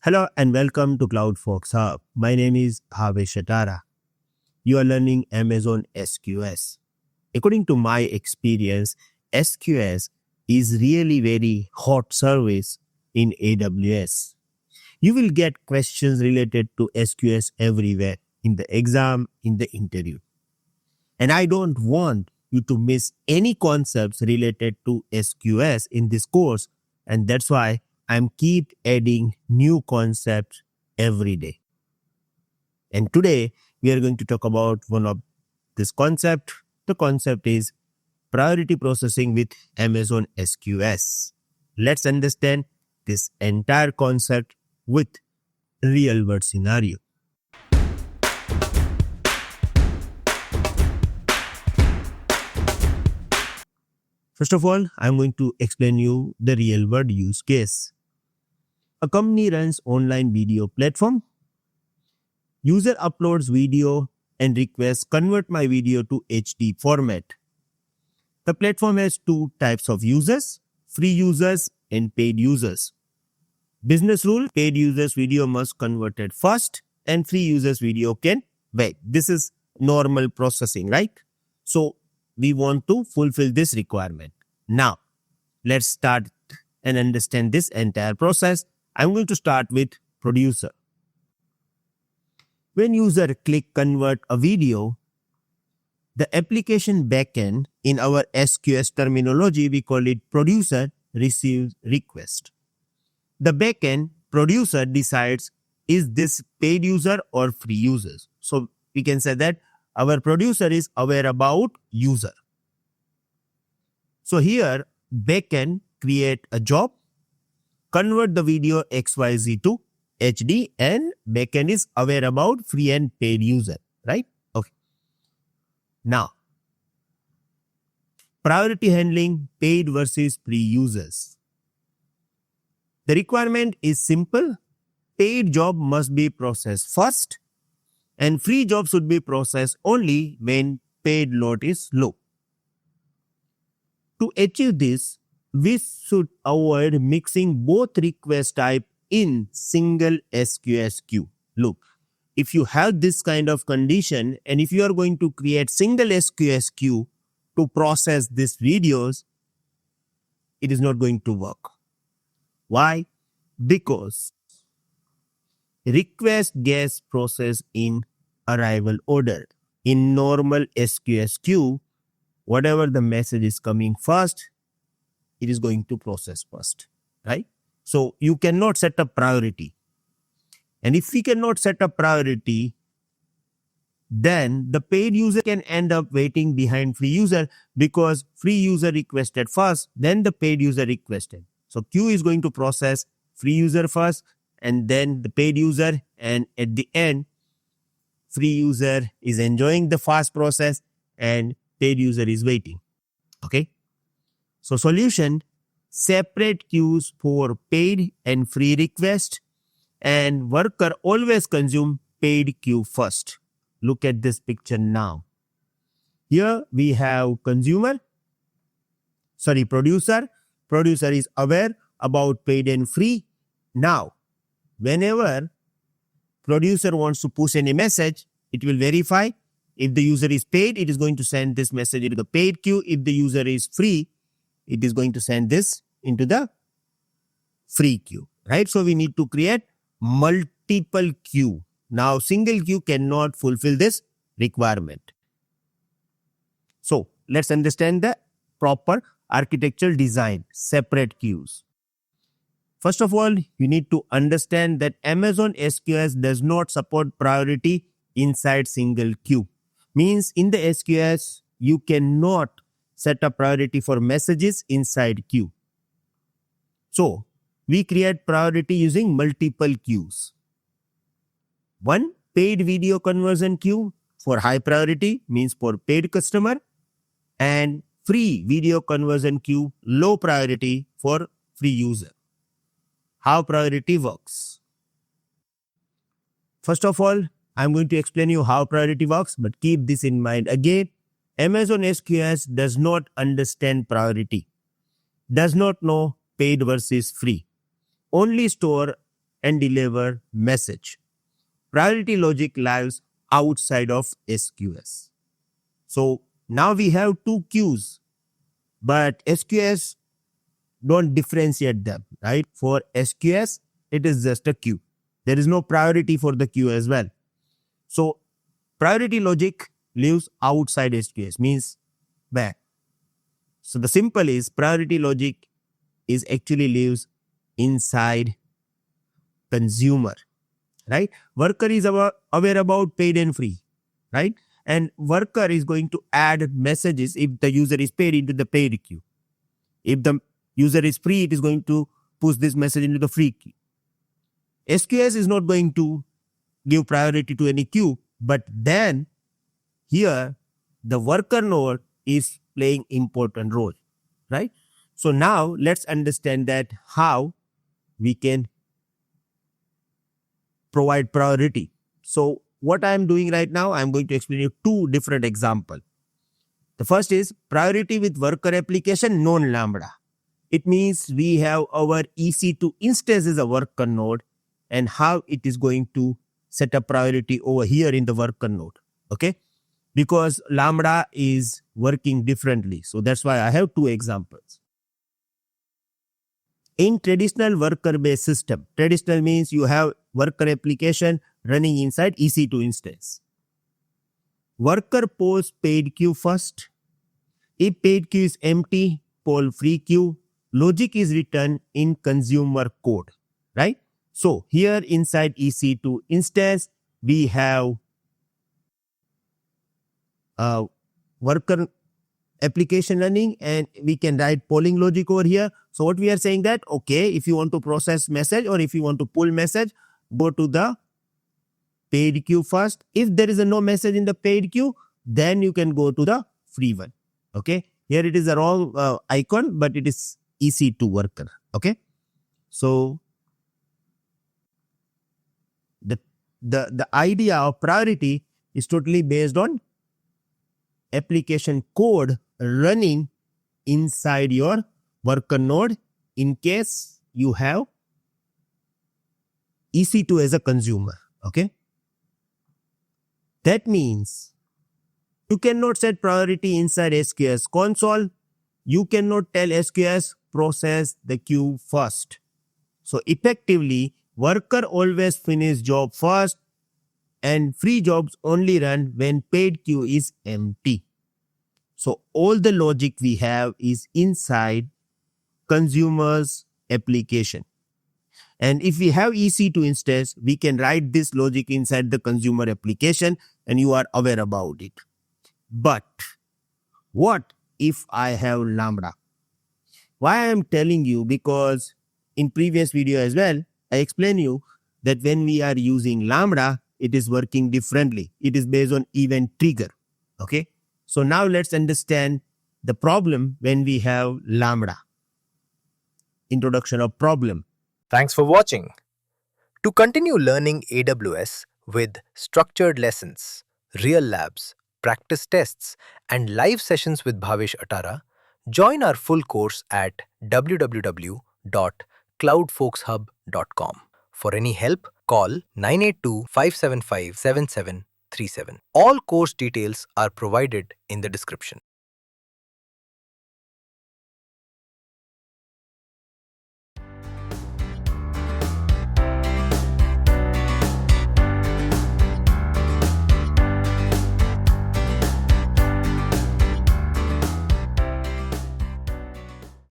Hello and welcome to CloudFox Hub. My name is Bhavesh Shatara. You are learning Amazon SQS. According to my experience, SQS is really very hot service in AWS. You will get questions related to SQS everywhere, in the exam, in the interview. And I don't want you to miss any concepts related to SQS in this course, and that's why I'm keep adding new concepts every day. And today we are going to talk about one of this concept. The concept is priority processing with Amazon SQS. Let's understand this entire concept with real world scenario. First of all, I'm going to explain you the real world use case. A company runs online video platform. User uploads video and requests convert my video to HD format. The platform has two types of users, free users and paid users. Business rule, paid users video must converted first and free users video can wait. This is normal processing, right? So we want to fulfill this requirement. Now, let's start and understand this entire process. I'm going to start with producer. When user click convert a video, the application backend, in our SQS terminology, we call it producer, receives request. The backend producer decides is this paid user or free users. So we can say that our producer is aware about user. So here backend create a job, convert the video XYZ to HD, and backend is aware about free and paid user, right? Okay. Now, priority handling paid versus free users. The requirement is simple. Paid job must be processed first and free job should be processed only when paid load is low. To achieve this, we should avoid mixing both request type in single SQS queue. Look, if you have this kind of condition and if you are going to create single SQS queue to process these videos, it is not going to work. Why? Because request gets processed in arrival order. In normal SQS queue, whatever the message is coming first, it is going to process first, right? So you cannot set a priority. And if we cannot set a priority, then the paid user can end up waiting behind free user because free user requested first, then the paid user requested. So queue is going to process free user first and then the paid user, and at the end, free user is enjoying the fast process and paid user is waiting. Okay. So solution, separate queues for paid and free request, and worker always consume paid queue first. Look at this picture now. Here we have producer. Producer is aware about paid and free. Now, whenever producer wants to push any message, it will verify. If the user is paid, it is going to send this message into the paid queue. If the user is free, it is going to send this into the free queue, right? So we need to create multiple queue. Now, single queue cannot fulfill this requirement. So let's understand the proper architectural design, separate queues. First of all, you need to understand that Amazon SQS does not support priority inside single queue. Means in the SQS, you cannot set a priority for messages inside queue. So we create priority using multiple queues. One paid video conversion queue for high priority, means for paid customer, and free video conversion queue, low priority for free user. How priority works? First of all, I'm going to explain you how priority works, but keep this in mind. Again, Amazon SQS does not understand priority, does not know paid versus free, only store and deliver message. Priority logic lives outside of SQS. So now we have two queues, but SQS don't differentiate them, right? For SQS, it is just a queue. There is no priority for the queue as well. So priority logic lives outside SQS, means back. So the simple is priority logic is actually lives inside consumer, right? Worker is aware about paid and free, right? And worker is going to add messages if the user is paid into the paid queue. If the user is free, it is going to push this message into the free queue. SQS is not going to give priority to any queue, but then here the worker node is playing important role, right? So now let's understand that how we can provide priority. So what I am doing right now, I am going to explain you two different examples. The first is priority with worker application non-lambda. It means we have our EC2 instance as a worker node and how it is going to set a priority over here in the worker node. Okay. Because lambda is working differently. So that's why I have two examples. In traditional worker-based system, traditional means you have worker application running inside EC2 instance. Worker polls paid queue first. If paid queue is empty, poll free queue. Logic is written in consumer code, right? So here inside EC2 instance, we have worker application running and we can write polling logic over here. So what we are saying that, okay, if you want to process message or if you want to pull message, go to the paid queue first. If there is no message in the paid queue, then you can go to the free one. Okay. Here it is a wrong icon, but it is EC2 worker. Okay. So the idea of priority is totally based on application code running inside your worker node in case you have EC2 as a consumer. Okay. That means you cannot set priority inside SQS console. You cannot tell SQS process the queue first. So effectively, worker always finish job first and free jobs only run when paid queue is empty. So all the logic we have is inside consumer's application. And if we have EC2 instance, we can write this logic inside the consumer application and you are aware about it. But what if I have lambda? Why I am telling you? Because in previous video as well, I explained you that when we are using lambda, it is working differently. It is based on event trigger. Okay. So now let's understand the problem when we have lambda. Introduction of problem. Thanks for watching. To continue learning AWS with structured lessons, real labs, practice tests, and live sessions with Bhavesh Atara, join our full course at www.cloudfolkshub.com. For any help, call 982-575-7737. All course details are provided in the description.